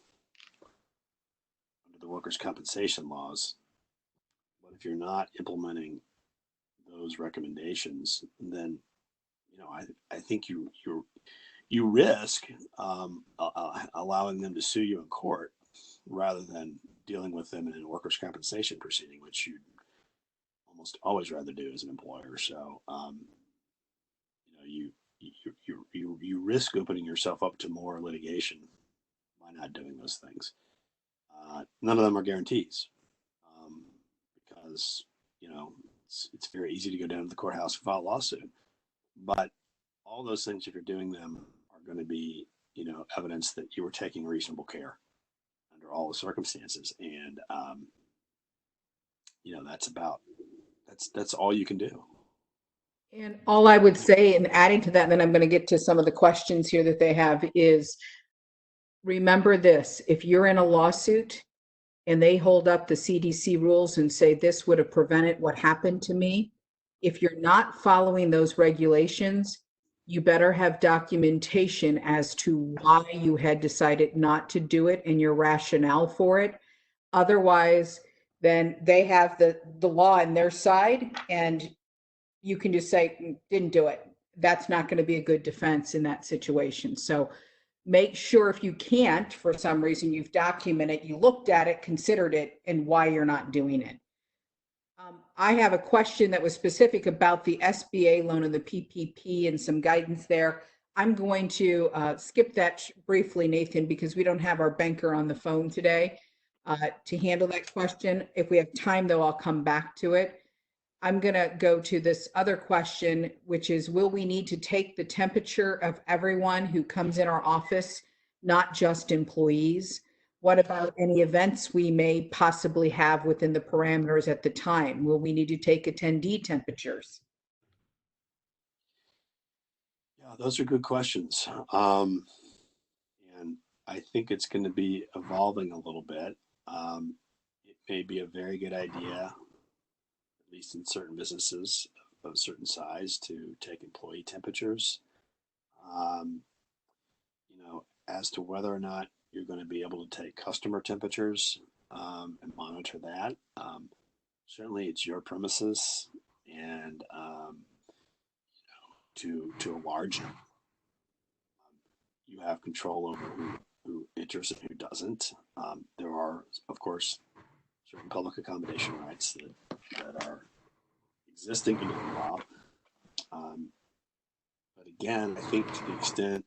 under the workers' compensation laws, but if you're not implementing those recommendations, then I think you risk allowing them to sue you in court rather than dealing with them in a workers' compensation proceeding, which you'd almost always rather do as an employer. So, you risk opening yourself up to more litigation by not doing those things. None of them are guarantees, because it's very easy to go down to the courthouse and file a lawsuit. But all those things, if you're doing them, are going to be evidence that you were taking reasonable care under all the circumstances, and that's all you can do. And all I would say, and adding to that, and then I'm going to get to some of the questions here that they have, is remember this: if you're in a lawsuit and they hold up the CDC rules and say this would have prevented what happened to me, if you're not following those regulations, you better have documentation as to why you had decided not to do it and your rationale for it. Otherwise, then they have the law on their side, and you can just say, didn't do it. That's not going to be a good defense in that situation. So make sure, if you can't, for some reason, you've documented, you looked at it, considered it, and why you're not doing it. I have a question that was specific about the SBA loan and the PPP and some guidance there. I'm going to skip that briefly, Nathan, because we don't have our banker on the phone today to handle that question. If we have time, though, I'll come back to it. I'm going to go to this other question, which is, will we need to take the temperature of everyone who comes in our office, not just employees? What about any events we may possibly have within the parameters at the time? Will we need to take attendee temperatures? Yeah, those are good questions. And I think it's going to be evolving a little bit. It may be a very good idea, at least in certain businesses of a certain size, to take employee temperatures. As to whether or not you're going to be able to take customer temperatures and monitor that. Certainly, it's your premises, and to a large number, you have control over who enters and who doesn't. There are, of course, certain public accommodation rights that are existing under the law. But again, I think to the extent,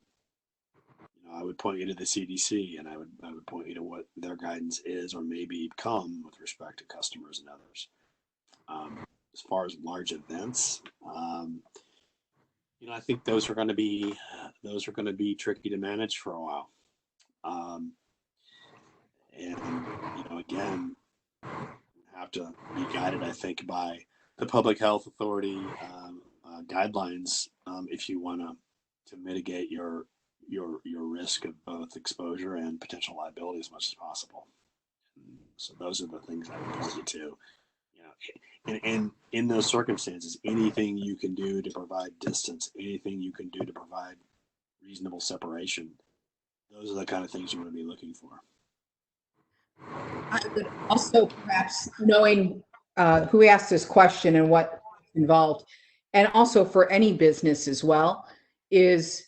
I would point you to the CDC, and I would point you to what their guidance is or may become with respect to customers and others. As far as large events, I think those are going to be tricky to manage for a while. And again, have to be guided, I think, by the public health authority guidelines if you want to mitigate your risk of both exposure and potential liability as much as possible. So those are the things I would point you to. And in those circumstances, anything you can do to provide distance, anything you can do to provide reasonable separation, those are the kind of things you want to be looking for. I would also, perhaps knowing who asked this question and what's involved, and also for any business as well, is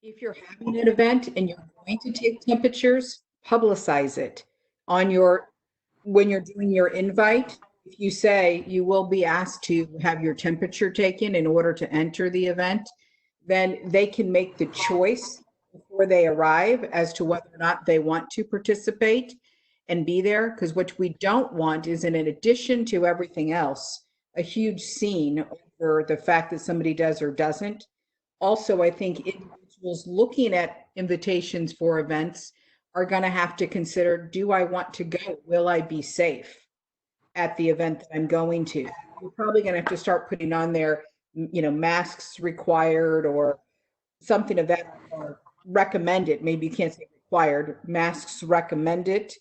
if you're having an event and you're going to take temperatures, publicize it on when you're doing your invite. If you say you will be asked to have your temperature taken in order to enter the event, then they can make the choice before they arrive as to whether or not they want to participate and be there. Because what we don't want is, in addition to everything else, a huge scene over the fact that somebody does or doesn't. Also, I think individuals looking at invitations for events are going to have to consider, do I want to go? Will I be safe at the event that I'm going to? You're probably going to have to start putting on there, masks required or something of that, or recommended. Maybe you can't say required, masks recommended,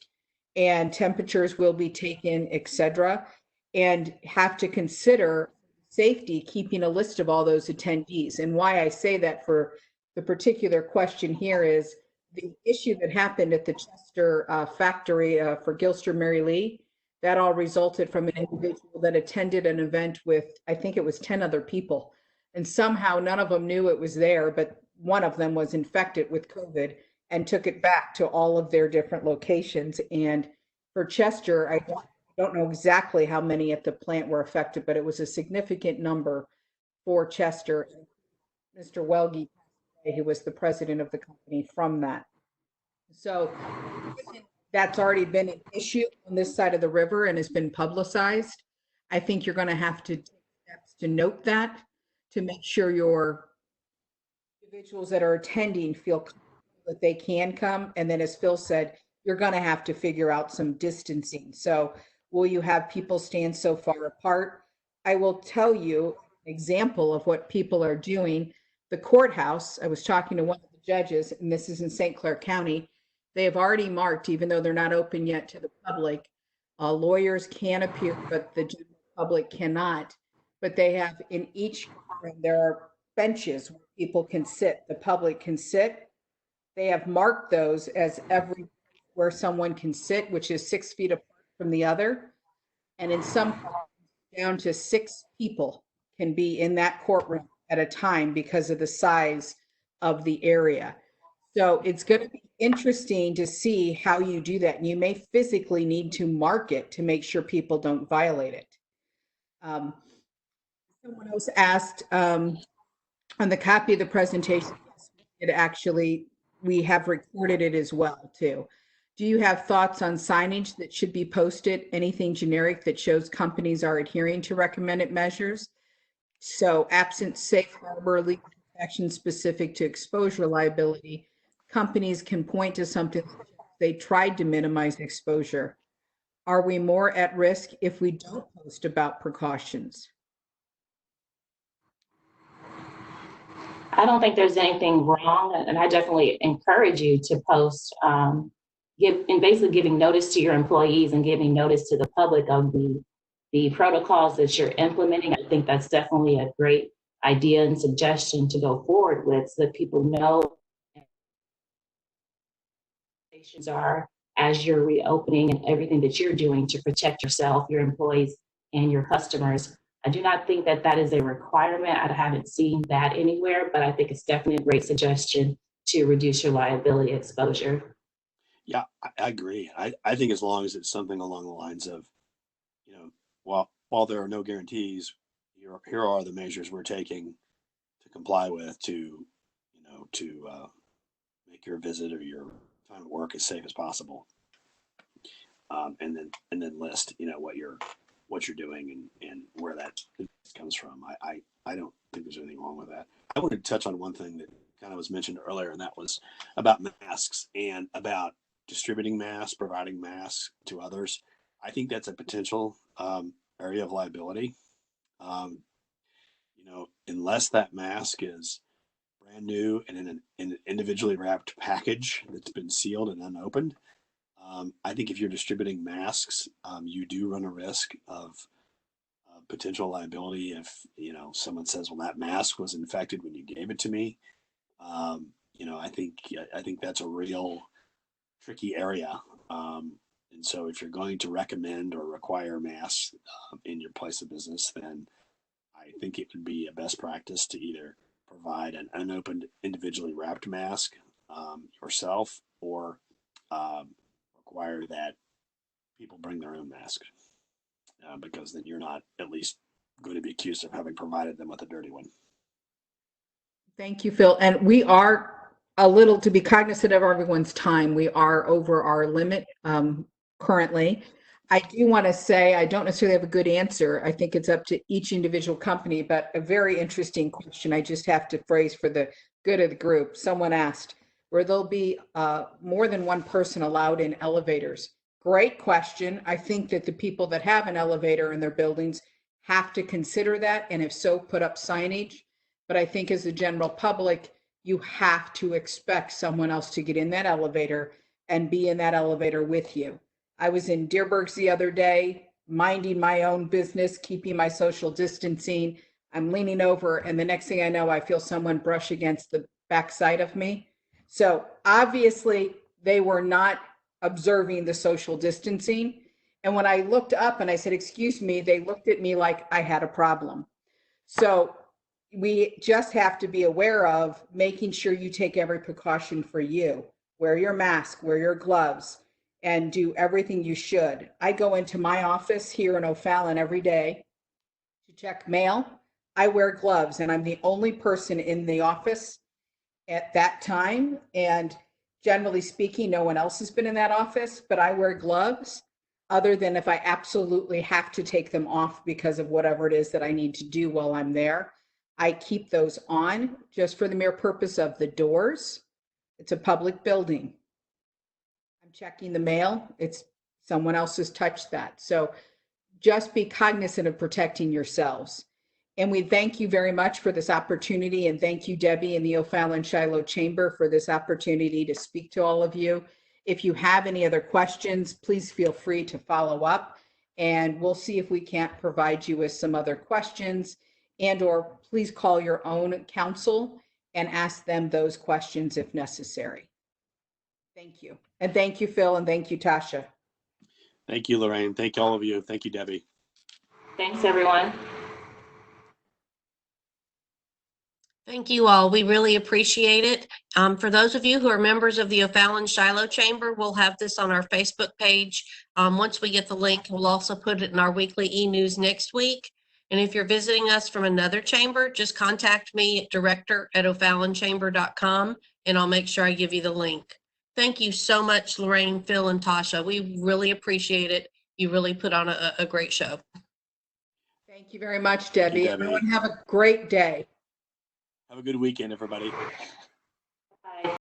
and temperatures will be taken, etc. And have to consider safety, keeping a list of all those attendees. And why I say that for the particular question here is the issue that happened at the Chester factory for Gilster Mary Lee. That all resulted from an individual that attended an event with, I think it was 10 other people. And somehow none of them knew it was there, but one of them was infected with COVID and took it back to all of their different locations. And for Chester, I don't know exactly how many at the plant were affected, but it was a significant number for Chester. Mr. Welge, who was the president of the company, from that. So that's already been an issue on this side of the river and has been publicized. I think you're going to have to take steps to note that, to make sure your individuals that are attending feel comfortable that they can come. And then, as Phil said, you're going to have to figure out some distancing. So will you have people stand so far apart? I will tell you an example of what people are doing. The courthouse, I was talking to one of the judges, and this is in St. Clair County. They have already marked, even though they're not open yet to the public, lawyers can appear, but the general public cannot. But they have in each room, there are benches where people can sit, the public can sit. They have marked those as every where someone can sit, which is 6 feet apart from the other. And in some down to 6 people can be in that courtroom at a time because of the size of the area. So it's going to be interesting to see how you do that. And you may physically need to mark it to make sure people don't violate it. Someone else asked on the copy of the presentation, it actually, we have recorded it as well too. Do you have thoughts on signage that should be posted? Anything generic that shows companies are adhering to recommended measures? So absent safe harbor legal protection specific to exposure liability, companies can point to something they tried to minimize exposure. Are we more at risk if we don't post about precautions? I don't think there's anything wrong, and I definitely encourage you to post, basically giving notice to your employees and giving notice to the public of the protocols that you're implementing. I think that's definitely a great idea and suggestion to go forward with, so that people know are as you're reopening and everything that you're doing to protect yourself, your employees, and your customers. I do not think that that is a requirement. I haven't seen that anywhere, but I think it's definitely a great suggestion to reduce your liability exposure. Yeah, I agree. I think as long as it's something along the lines of, you know, while there are no guarantees, here are the measures we're taking to comply with to make your visit or your time at work as safe as possible. And then list, what you're doing and where that comes from. I don't think there's anything wrong with that. I wanted to touch on one thing that kind of was mentioned earlier, and that was about masks and about distributing masks, providing masks to others. I think that's a potential area of liability. Unless that mask is brand new and in an individually wrapped package that's been sealed and unopened, I think if you're distributing masks, you do run a risk of potential liability if someone says, "Well, that mask was infected when you gave it to me." I think that's a real tricky area. And so, if you're going to recommend or require masks in your place of business, then I think it would be a best practice to either provide an unopened, individually wrapped mask yourself, or require that people bring their own mask, because then you're not at least going to be accused of having provided them with a dirty one. Thank you, Phil. And we are a little, to be cognizant of everyone's time, we are over our limit currently. I do want to say I don't necessarily have a good answer. I think it's up to each individual company, but a very interesting question I just have to phrase for the good of the group. Someone asked, where there'll be more than one person allowed in elevators? Great question. I think that the people that have an elevator in their buildings have to consider that, and if so, put up signage. But I think as the general public, you have to expect someone else to get in that elevator and be in that elevator with you. I was in Deerbergs the other day, minding my own business, keeping my social distancing. I'm leaning over, and the next thing I know, I feel someone brush against the backside of me. So obviously, they were not observing the social distancing. And when I looked up and I said, "Excuse me," they looked at me like I had a problem. So we just have to be aware of making sure you take every precaution for you. Wear your mask, wear your gloves, and do everything you should. I go into my office here in O'Fallon every day to check mail. I wear gloves, and I'm the only person in the office at that time. And generally speaking, no one else has been in that office, but I wear gloves other than if I absolutely have to take them off because of whatever it is that I need to do while I'm there. I keep those on just for the mere purpose of the doors. It's a public building. I'm checking the mail. It's someone else has touched that. So just be cognizant of protecting yourselves. And we thank you very much for this opportunity. And thank you, Debbie, and the O'Fallon Shiloh Chamber for this opportunity to speak to all of you. If you have any other questions, please feel free to follow up, and we'll see if we can't provide you with some other questions, and or please call your own counsel and ask them those questions if necessary. Thank you. And thank you, Phil, and thank you, Tasha. Thank you, Lorraine. Thank all of you. Thank you, Debbie. Thanks, everyone. Thank you all. We really appreciate it. For those of you who are members of the O'Fallon Shiloh Chamber, we'll have this on our Facebook page. Once we get the link, we'll also put it in our weekly e-news next week. And if you're visiting us from another chamber, just contact me at director@o'fallonchamber.com and I'll make sure I give you the link. Thank you so much, Lorraine, Phil, and Tasha. We really appreciate it. You really put on a great show. Thank you very much, Debbie. Debbie. Everyone have a great day. Have a good weekend, everybody.